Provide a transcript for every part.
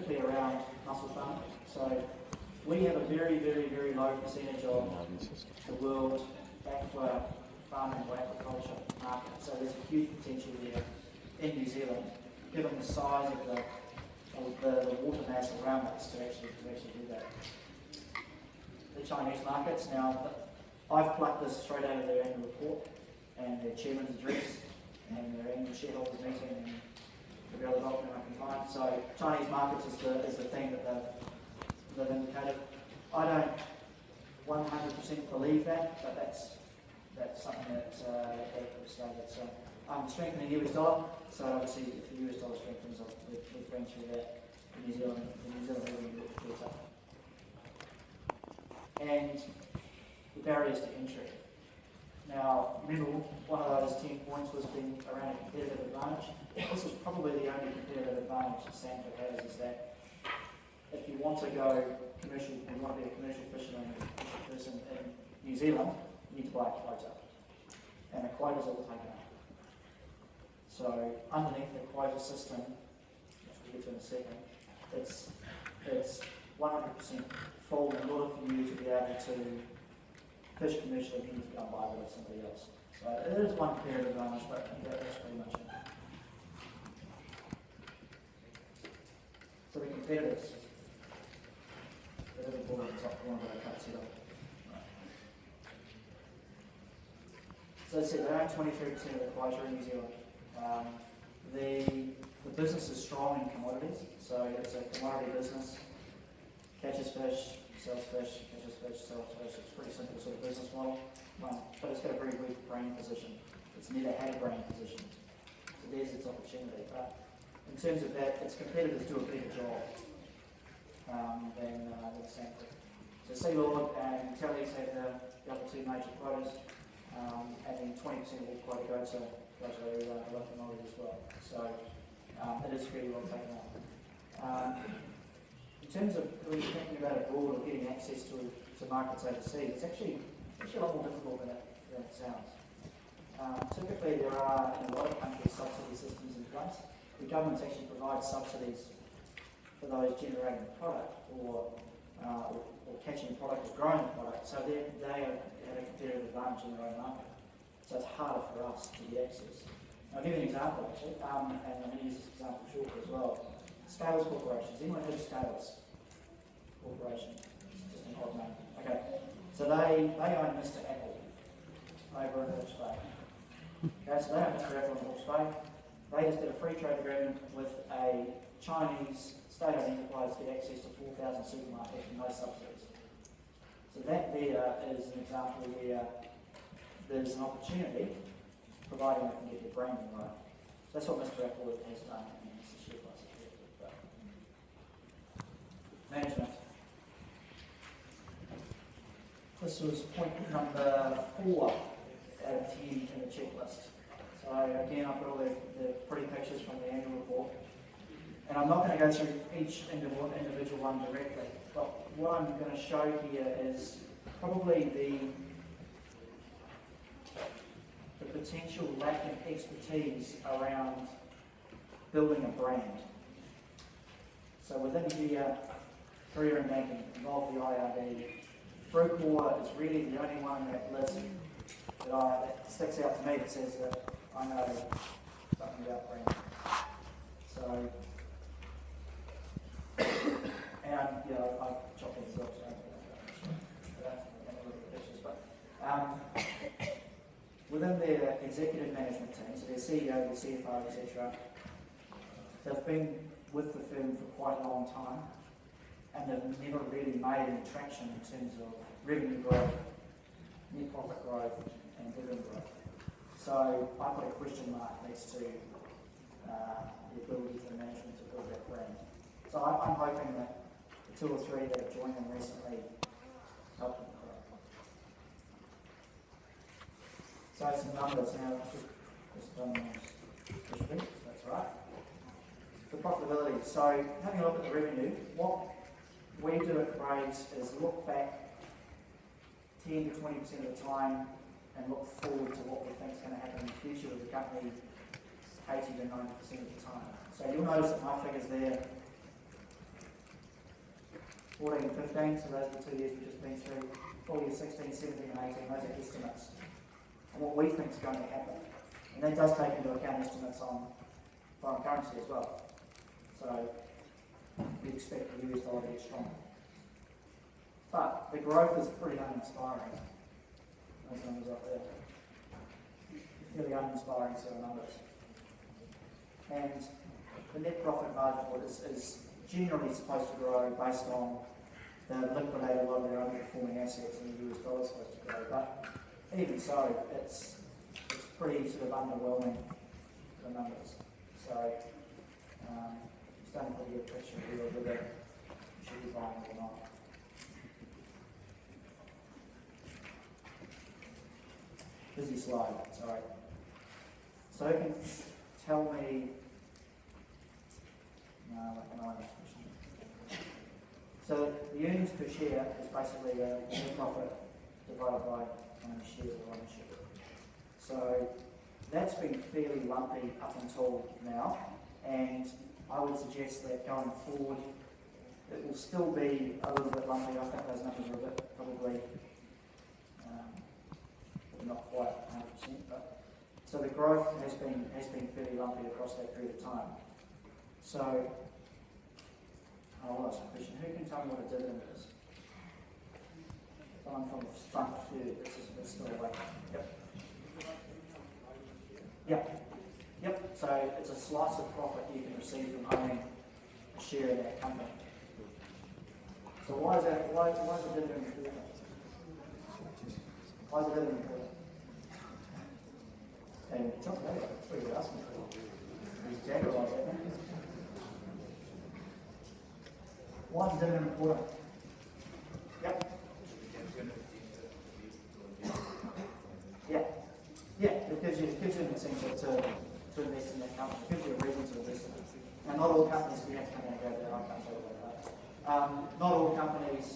particularly around mussel farming. So we have a very, very, very low percentage of the world aqua farming or aquaculture market. So there's a huge potential there in New Zealand, given the size of the water mass around us to actually do that. The Chinese markets, now I've plucked this straight out of their annual report and their chairman's address and their annual shareholders meeting and every other document I can find. So Chinese markets is the thing that they've indicated. I don't 100% believe that, but that's something that they've stated. So strengthening the US dollar. So obviously, if the US dollar strengthens, we've been through that. The New Zealand revenue goes up. And the barriers to entry. Now, remember, one of those 10 points was being around a competitive advantage. This is probably the only competitive advantage that Sanford has, is that if you want to go commercial, you want to be a commercial fisherman person in New Zealand, you need to buy a quota. And the quota's all taken up. So underneath the quota system, which we'll get to in a second, it's 100% full in order for you to be able to fish commercially, you need to go and buy it with somebody else. So it is one competitive advantage, but that's pretty much it. So the competitors. It is a board at the top corner, but I can't see them. So as I said, they own 23% of the quota in New Zealand. The business is strong in commodities, so it's a commodity business. Catches fish, sells fish, catches fish, sells fish. It's a pretty simple sort of business model, but it's got a very weak brand position. It's never had a brand position, so there's its opportunity. But in terms of that, its competitors do a better job than Sanford. So Sealord and Telly's have the other two major quotas, and then 20% of the quota go to the commodity as well. So it is pretty well taken up. In terms of when you're thinking about abroad or getting access to markets overseas, it's actually a lot more difficult than it sounds. Typically, there are in a lot of countries subsidy systems in place. The government actually provides subsidies for those generating product or catching product or growing product, so they have a competitive advantage in their own market. So it's harder for us to get access. I'll give you an example actually, and I'm going to use this example shortly as well. Scales Corporation. Has anyone heard of Scales Corporation? It's just an odd name. Okay. So they own Mr. Apple over in Hawke's Bay. Okay, so they own Mr. Apple in Hawke's Bay. They just did a free trade agreement with a Chinese state-owned enterprise to get access to 4,000 supermarkets and no subsidies. So that there is an example where there's an opportunity, providing they can get their branding right. So that's what Mr. Apple has done. Management. This was point number 4 out of 10 in the checklist. So again, I've got all the pretty pictures from the annual report. And I'm not going to go through each individual one directly, but what I'm going to show here is probably the potential lack of expertise around building a brand. So within here, career and banking, involve the IRD. Fruitmore is really the only one in that list that sticks out to me that says that I know something about brand. So, and I've chopped it up, but within their executive management team, so their CEO, their CFO, etc., they've been with the firm for quite a long time, and they've never really made any traction in terms of revenue growth, net profit growth, and dividend growth. So I put a question mark next to the ability for management to build that brand. So I'm hoping that the 2 or 3 that have joined them recently help them grow. So some numbers now, just done this week, that's right. The profitability. So having a look at the revenue, what we do at Graves is look back 10 to 20% of the time and look forward to what we think is going to happen in the future with the company 80 to 90% of the time. So you'll notice that my figures there 14 and 15, so those are the 2 years we've just been through. Full year 16, 17 and 18, those are estimates on what we think is going to happen. And that does take into account estimates on foreign currency as well. So we expect the US dollar to get stronger. But the growth is pretty uninspiring. Those numbers up there. Really uninspiring set of numbers. And the net profit margin is generally supposed to grow based on the liquidated a lot of their underperforming assets and the US dollar is supposed to grow. But even so, it's pretty sort of underwhelming, the numbers. So just don't put a good picture here of whether you should be buying it or not. Busy slide, sorry. So you can tell me, no, I can answer this question. So the earnings per share is basically the net profit divided by how many shares of ownership. So that's been fairly lumpy up until now, and I would suggest that going forward it will still be a little bit lumpy. I think those numbers are a bit probably not quite 100%, but so the growth has been fairly lumpy across that period of time. So I'll ask a question. Who can tell me what a dividend is? Someone from the front third. This is still awake. Yep. Yep. So it's a slice of profit you can receive from owning a share in that company. So why is that? Why is a dividend important? Why is a dividend important? And John, what are you asking for? You categorise that, don't you? Why is a dividend important? Yep. Yeah, it gives you an incentive to invest in that company. It gives you a reason to invest in it. And not all companies, we have to come in and go there, I can't tell you about that. Not all companies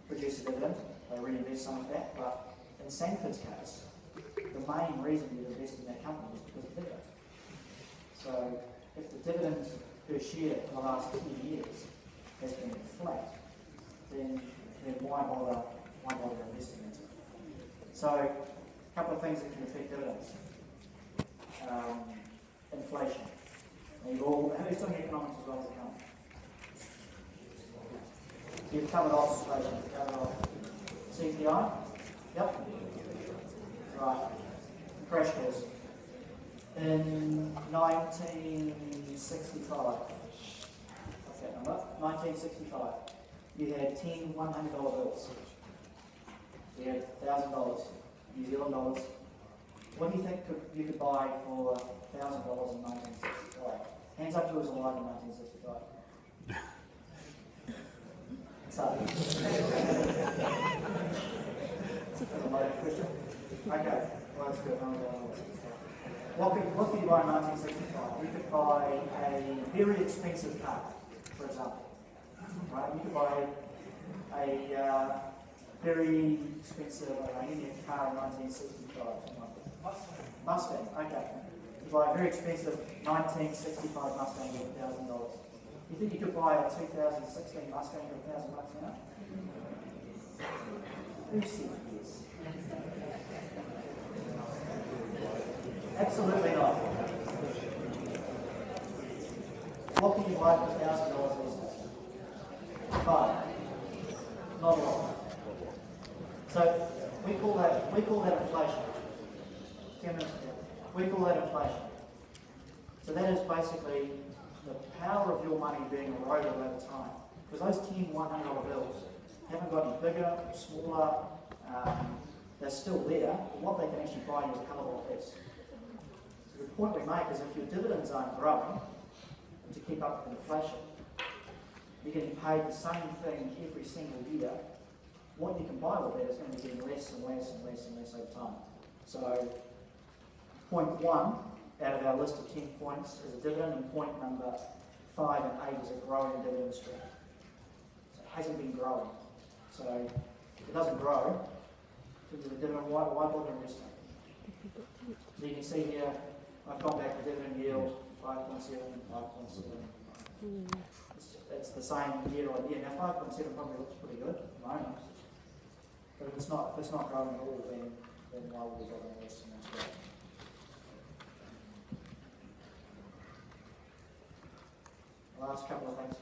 produce a dividend, they reinvest some of that, but in Sanford's case, the main reason you invest in that company is because of dividend. So if the dividend per share for the last 10 years has been flat, then why bother investing in it? So a couple of things that can affect dividends. Inflation. Who's doing economics as well as accounting? So you've covered off inflation, you've covered off CPI? Yep. Right. Crash course. In 1965, what's that number? 1965, you had 10 $100 bills. You had $1,000 New Zealand dollars. What do you think you could buy for $1,000 in 1965? Hands up to us alive in 1965. So, that's a loaded question. Okay, well, that's good. What could you buy in 1965? You could buy a very expensive car, for example. Right? You could buy a very expensive Indian car in 1965. Mustang, okay. You buy a very expensive 1965 Mustang for $1,000. You think you could buy a 2016 Mustang for $1,000 now? Who said yes? Absolutely not. What can you buy for $1,000 these days? 5. Not a lot. So we call that inflation. 10 minutes ago. We call that inflation. So that is basically the power of your money being eroded over time. Because those 10 $100 bills haven't gotten bigger or smaller. They're still there, but what they can actually buy you is a hell of a lot less. So the point we make is if your dividends aren't growing to keep up with inflation, you're getting paid the same thing every single year. What you can buy with that is going to be getting less and less and less and less over time. So point 1 out of our list of 10 points is a dividend, and point number 5 and 8 is a growing dividend stream. So it hasn't been growing. So if it doesn't grow, because of a dividend, why bother investing? So you can see here, I've gone back to dividend yield, 5.7, 5.7. It's the the same year on year. Now 5.7 probably looks pretty good at the moment, but if it's not growing at all, then why would we bother investing in Australia? Last couple of things.